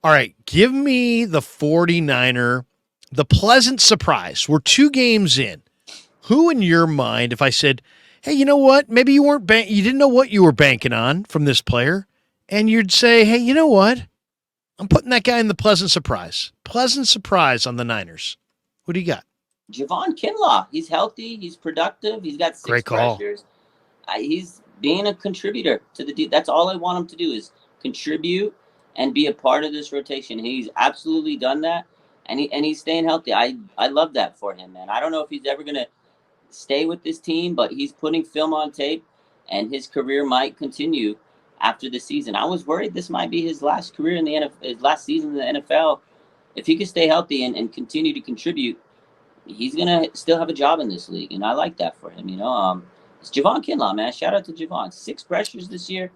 All right, give me the 49er, the pleasant surprise. We're 2 games in. Who in your mind, if I said, hey, you know what? Maybe you didn't know what you were banking on from this player, and you'd say, hey, you know what? I'm putting that guy in the pleasant surprise. Pleasant surprise on the Niners. Who do you got? Javon Kinlaw. He's healthy. He's productive. He's got Great 6 call. pressures. He's being a contributor to the team. That's all I want him to do is contribute and be a part of this rotation. He's absolutely done that, and he's staying healthy. I love that for him, man. I don't know if he's ever gonna stay with this team, but he's putting film on tape, and his career might continue after the season. I was worried this might be his last career in the NFL, his last season in the NFL. If he could stay healthy and continue to contribute, he's gonna still have a job in this league, and I like that for him. It's Javon Kinlaw, man. Shout out to Javon. 6 pressures this year.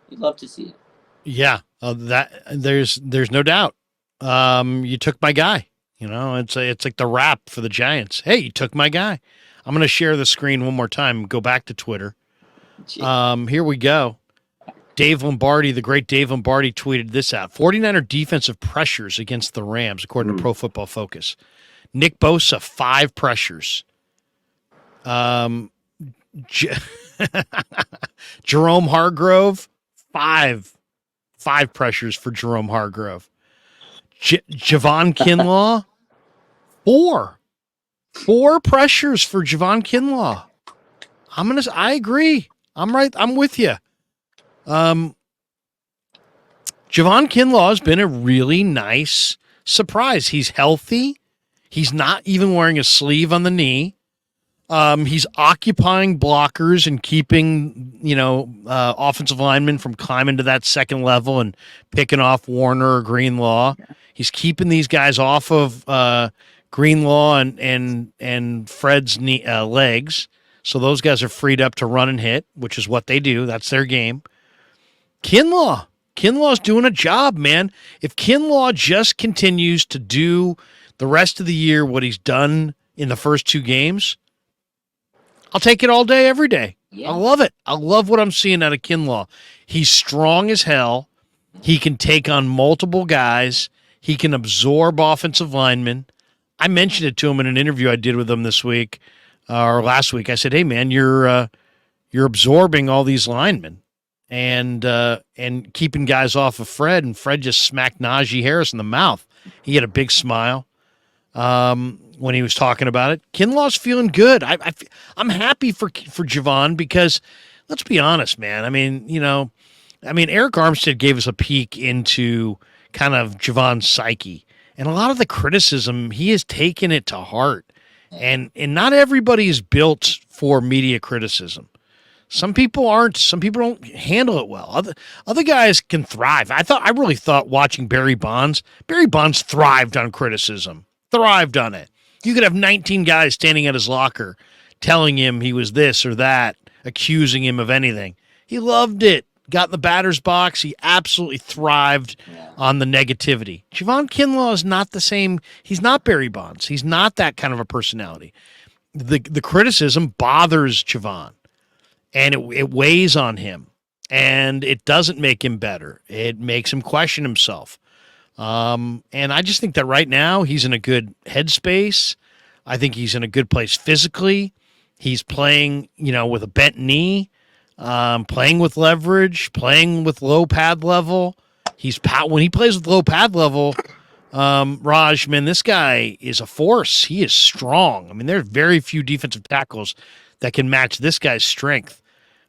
You'd love to see it. Yeah, that there's no doubt. You took my guy. It's like the rap for the Giants. Hey, you took my guy. I'm going to share the screen one more time. Go back to Twitter. Here we go. Dave Lombardi, the great Dave Lombardi, tweeted this out. 49er defensive pressures against the Rams, according to Pro Football Focus. Nick Bosa, 5 pressures. Jerome Hargrove, 5 pressures for Jerome Hargrove. Javon Kinlaw, 4 pressures for Javon Kinlaw. I agree. I'm right. I'm with you. Javon Kinlaw has been a really nice surprise. He's healthy. He's not even wearing a sleeve on the knee. He's occupying blockers and keeping, offensive linemen from climbing to that second level and picking off Warner or Greenlaw. He's keeping these guys off of Greenlaw and Fred's legs. So those guys are freed up to run and hit, which is what they do. That's their game. Kinlaw's doing a job, man. If Kinlaw just continues to do the rest of the year what he's done in the first 2 games, I'll take it all day, every day. Yeah. I love it. I love what I'm seeing out of Kinlaw. He's strong as hell. He can take on multiple guys. He can absorb offensive linemen. I mentioned it to him in an interview I did with him this week or last week. I said, "Hey, man, you're absorbing all these linemen and keeping guys off of Fred." And Fred just smacked Najee Harris in the mouth. He had a big smile when he was talking about it. Kinlaw's feeling good. I'm happy for Javon because let's be honest, man. Eric Armstead gave us a peek into kind of Javon's psyche, and a lot of the criticism, he has taken it to heart. And not everybody is built for media criticism. Some people aren't. Some people don't handle it well. Other guys can thrive. I really thought watching Barry Bonds thrived on criticism. Thrived on it. You could have 19 guys standing at his locker telling him he was this or that, accusing him of anything. He loved it. Got in the batter's box. He absolutely thrived on the negativity. Javon Kinlaw is not the same. He's not Barry Bonds. He's not that kind of a personality. The criticism bothers Javon, and it weighs on him, and it doesn't make him better. It makes him question himself. And I just think that right now he's in a good headspace. I think he's in a good place physically. He's playing, with a bent knee, playing with leverage, playing with low pad level. When he plays with low pad level, Raj, man, this guy is a force. He is strong. There are very few defensive tackles that can match this guy's strength.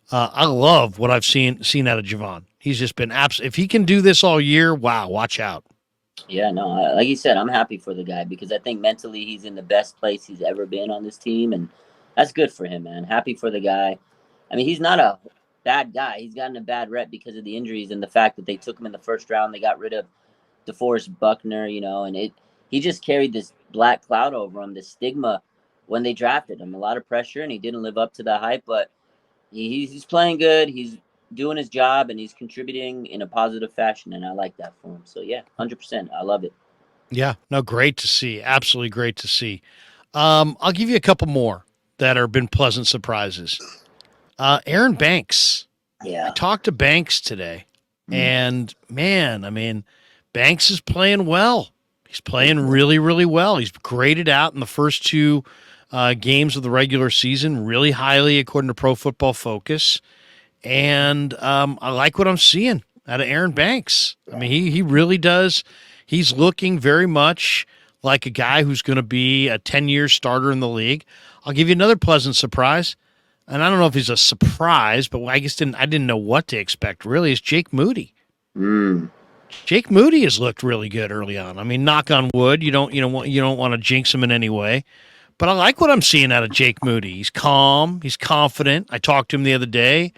I love what I've seen out of Javon. He's just been if he can do this all year, wow, watch out. Yeah, no, like you said, I'm happy for the guy because I think mentally he's in the best place he's ever been on this team, and that's good for him, man. Happy for the guy. He's not a bad guy. He's gotten a bad rep because of the injuries and the fact that they took him in the first round. They got rid of DeForest Buckner, and he just carried this black cloud over him, this stigma when they drafted him. A lot of pressure, and he didn't live up to the hype, but he's playing good. He's doing his job, and he's contributing in a positive fashion, and I like that for him. So, yeah, 100%. I love it. Yeah, no, great to see. Absolutely great to see. I'll give you a couple more that have been pleasant surprises. Aaron Banks. Yeah. I talked to Banks today, and man, Banks is playing well. He's playing really, really well. He's graded out in the first two games of the regular season really highly according to Pro Football Focus. And I like what I'm seeing out of Aaron Banks. I mean, he really does. He's looking very much like a guy who's going to be a 10-year starter in the league. I'll give you another pleasant surprise. And I don't know if he's a surprise, but I didn't know what to expect, really, is Jake Moody. Jake Moody has looked really good early on. I mean, knock on wood, you don't want to jinx him in any way. But I like what I'm seeing out of Jake Moody. He's calm, he's confident. I talked to him the other day.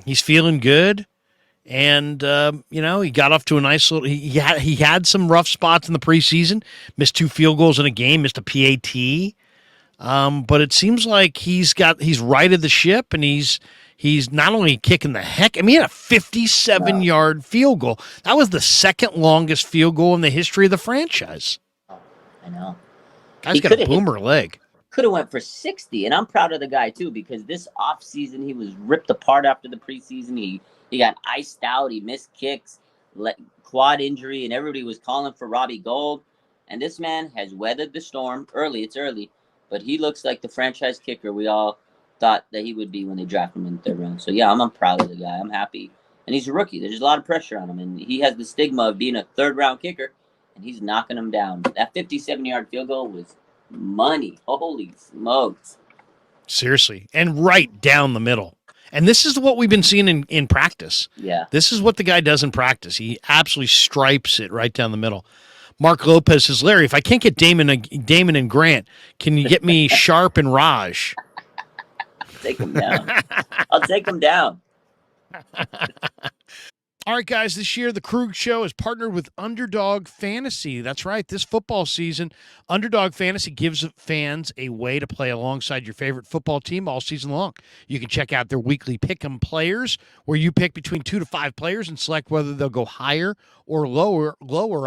He's feeling good. And, he got off to a nice little – he had some rough spots in the preseason, missed 2 field goals in a game, missed a PAT. But it seems like he's righted the ship, and he's not only kicking the heck – I mean, he had a 57-yard field goal. That was the second longest field goal in the history of the franchise. I know. Guy's got a boomer leg. Could have went for 60, and I'm proud of the guy, too, because this offseason he was ripped apart after the preseason. He got iced out. He missed kicks, quad injury, and everybody was calling for Robbie Gould. And this man has weathered the storm. It's early, but he looks like the franchise kicker we all thought that he would be when they drafted him in the 3rd round. So, yeah, I'm proud of the guy. I'm happy. And he's a rookie. There's a lot of pressure on him, and he has the stigma of being a 3rd-round kicker, and he's knocking him down. That 57-yard field goal was money. Holy smokes. Seriously. And right down the middle. And this is what we've been seeing in practice. Yeah. This is what the guy does in practice. He absolutely stripes it right down the middle. Mark Lopez says, Larry, if I can't get Damon and Grant, can you get me Sharp and Raj? Take him down. I'll take him down. All right, guys, this year the Krug Show is partnered with Underdog Fantasy. That's right. This football season, Underdog Fantasy gives fans a way to play alongside your favorite football team all season long. You can check out their weekly Pick'em players, where you pick between 2 to 5 players and select whether they'll go higher or lower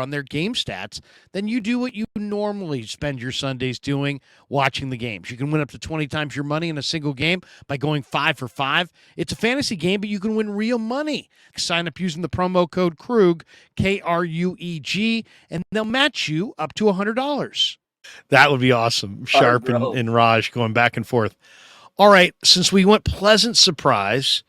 on their game stats. Then you do what you normally spend your Sundays doing, watching the games. You can win up to 20 times your money in a single game by going 5 for 5. It's a fantasy game, but you can win real money. Sign up using the promo code Krug, K-R-U-E-G, and they'll match you up to $100. That would be awesome. Sharp and Raj going back and forth. All right, since we went pleasant surprise,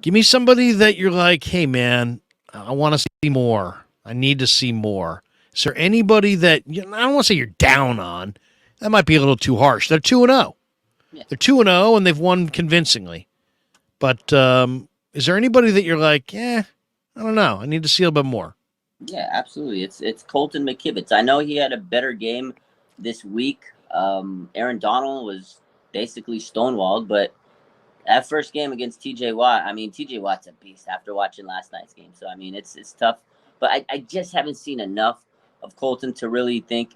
give me somebody that you're like, hey, man, I want to see more. I need to see more. Is there anybody that, I don't want to say you're down on. That might be a little too harsh. They're 2-0. Yeah. They're 2-0, and they've won convincingly. But is there anybody that you're like, I don't know. I need to see a little bit more. Yeah, absolutely. It's Colton McKivitz. I know he had a better game this week. Aaron Donald was basically stonewalled, but that first game against TJ Watt, I mean, TJ Watt's a beast after watching last night's game. So, I mean, it's tough. But I just haven't seen enough of Colton to really think,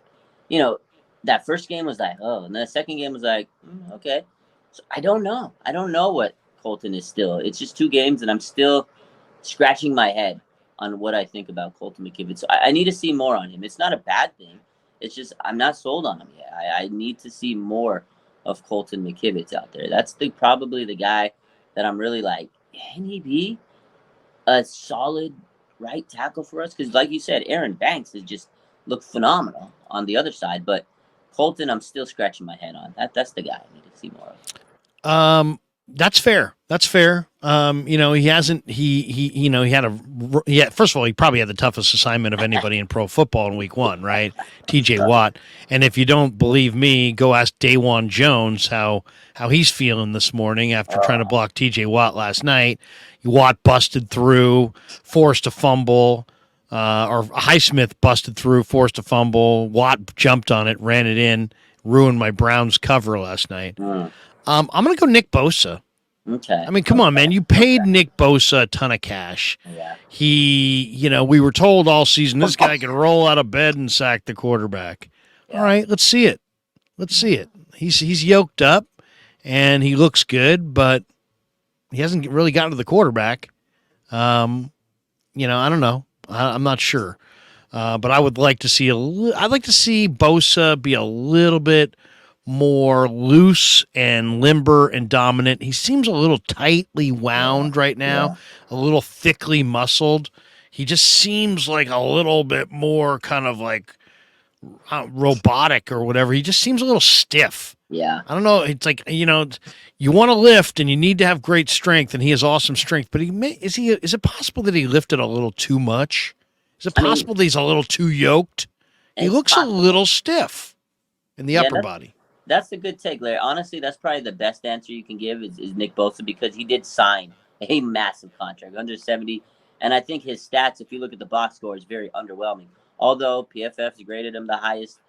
that first game was like, oh, and the second game was like, okay. So I don't know. I don't know what Colton is still. It's just 2 games, and I'm still scratching my head on what I think about Colton McKivitz. So I need to see more on him. It's not a bad thing. It's just I'm not sold on him yet. I need to see more of Colton McKivitz out there. That's probably the guy that I'm really like, can he be a solid right tackle for us? Because like you said, Aaron Banks has just looked phenomenal on the other side. But Colton, I'm still scratching my head on. That's the guy I need to see more of. That's fair. He hasn't, first of all, he probably had the toughest assignment of anybody in pro football in week 1, right? TJ Watt. And if you don't believe me, go ask Dawan Jones how he's feeling this morning after trying to block TJ Watt last night. Watt busted through, forced a fumble, or Highsmith busted through, forced a fumble. Watt jumped on it, ran it in, ruined my Browns cover last night. I'm going to go Nick Bosa. Okay. I mean, come on, man. You paid Nick Bosa a ton of cash. Yeah. We were told all season this guy can roll out of bed and sack the quarterback. Yeah. All right, let's see it. He's yoked up, and he looks good, but he hasn't really gotten to the quarterback. I don't know. I'm not sure. But I would like to see I'd like to see Bosa be a little bit more loose and limber and dominant. He seems a little tightly wound right now, a little thickly muscled. he just seems like a little bit more kind of like robotic or whatever. He just seems a little stiff. Yeah. I don't know. It's like, you want to lift and you need to have great strength, and he has awesome strength. But is it possible that he lifted a little too much? Is it possible that he's a little too yoked? He looks a little stiff in the upper body. That's a good take, Larry. Honestly, that's probably the best answer you can give is Nick Bosa, because he did sign a massive contract, under 70. And I think his stats, if you look at the box score, is very underwhelming. Although PFF's graded him the highest,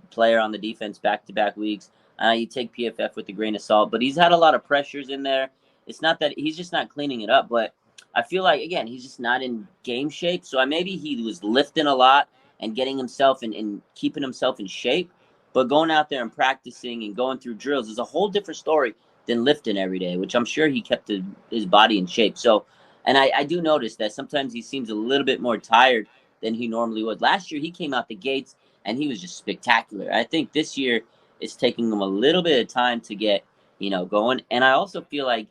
player on the defense back-to-back weeks. You take PFF with a grain of salt, but he's had a lot of pressures in there. It's not that he's just not cleaning it up, but I feel like, again, he's just not in game shape. So maybe he was lifting a lot and getting himself and keeping himself in shape. But going out there and practicing and going through drills is a whole different story than lifting every day, which I'm sure he kept his body in shape. So, and I do notice that sometimes he seems a little bit more tired than he normally would. Last year, he came out the gates and he was just spectacular. I think this year it's taking him a little bit of time to get, going. And I also feel like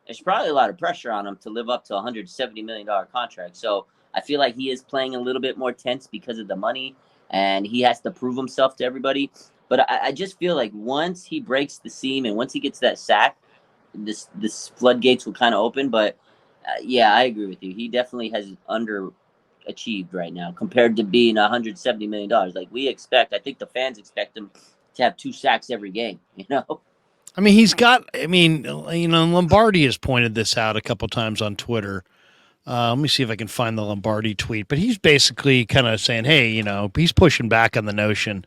there's probably a lot of pressure on him to live up to a $170 million contract. So I feel like he is playing a little bit more tense because of the money, and he has to prove himself to everybody. But I just feel like once he breaks the seam and once he gets that sack, this floodgates will kind of open. But yeah, I agree with you. He definitely has underachieved right now compared to being $170 million. Like I think the fans expect him to have 2 sacks every game. I mean, Lombardi has pointed this out a couple times on Twitter. Let me see if I can find the Lombardi tweet. But he's basically kind of saying, hey, he's pushing back on the notion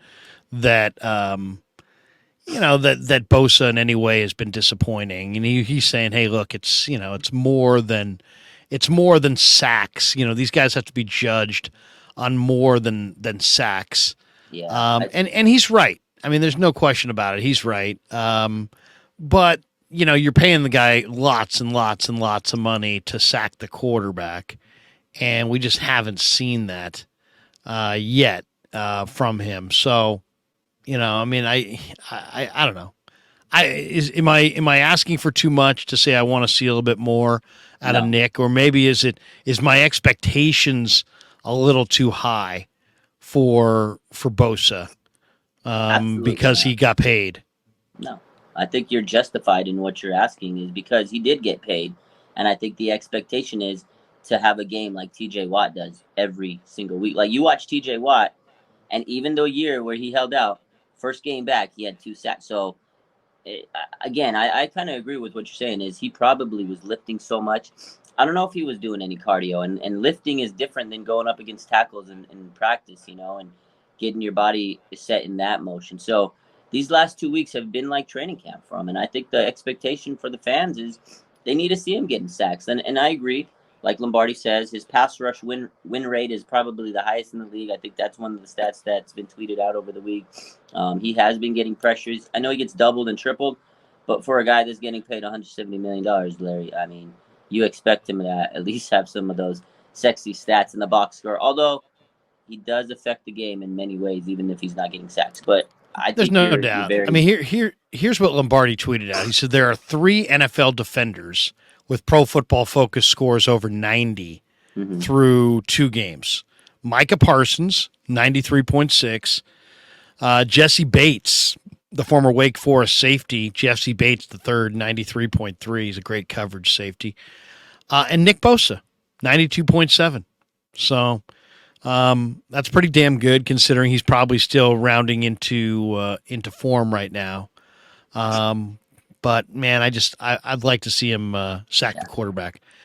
that that Bosa in any way has been disappointing, and he's saying, hey, look, it's more than sacks. These guys have to be judged on more than sacks. Yeah, and he's right. I mean, there's no question about it. He's right. But you're paying the guy lots and lots and lots of money to sack the quarterback, and we just haven't seen that yet from him. So. I mean, I don't know. Am I asking for too much to say I want to see a little bit more out of Nick, or maybe is my expectations a little too high for Bosa because he got paid? No, I think you're justified in what you're asking is because he did get paid, and I think the expectation is to have a game like T.J. Watt does every single week. Like you watch T.J. Watt, and even the year where he held out. First game back, he had 2 sacks. So, again, I kind of agree with what you're saying is he probably was lifting so much. I don't know if he was doing any cardio. And lifting is different than going up against tackles in practice, and getting your body set in that motion. So, these last 2 weeks have been like training camp for him. And I think the expectation for the fans is they need to see him getting sacks. And I agree. Like Lombardi says, his pass rush win rate is probably the highest in the league. I think that's one of the stats that's been tweeted out over the week. He has been getting pressures. I know he gets doubled and tripled, but for a guy that's getting paid $170 million, Larry, I mean, you expect him to at least have some of those sexy stats in the box score. Although he does affect the game in many ways, even if he's not getting sacks. But there's no doubt. I mean, here's what Lombardi tweeted out. He said there are 3 NFL defenders with Pro Football Focus scores over 90 through 2 games. Micah Parsons, 93.6. Jesse Bates, the former Wake Forest safety, Jesse Bates the third, 93.3. He's a great coverage safety. And Nick Bosa, 92.7. So that's pretty damn good considering he's probably still rounding into form right now. But man, I'd like to see him sack the quarterback.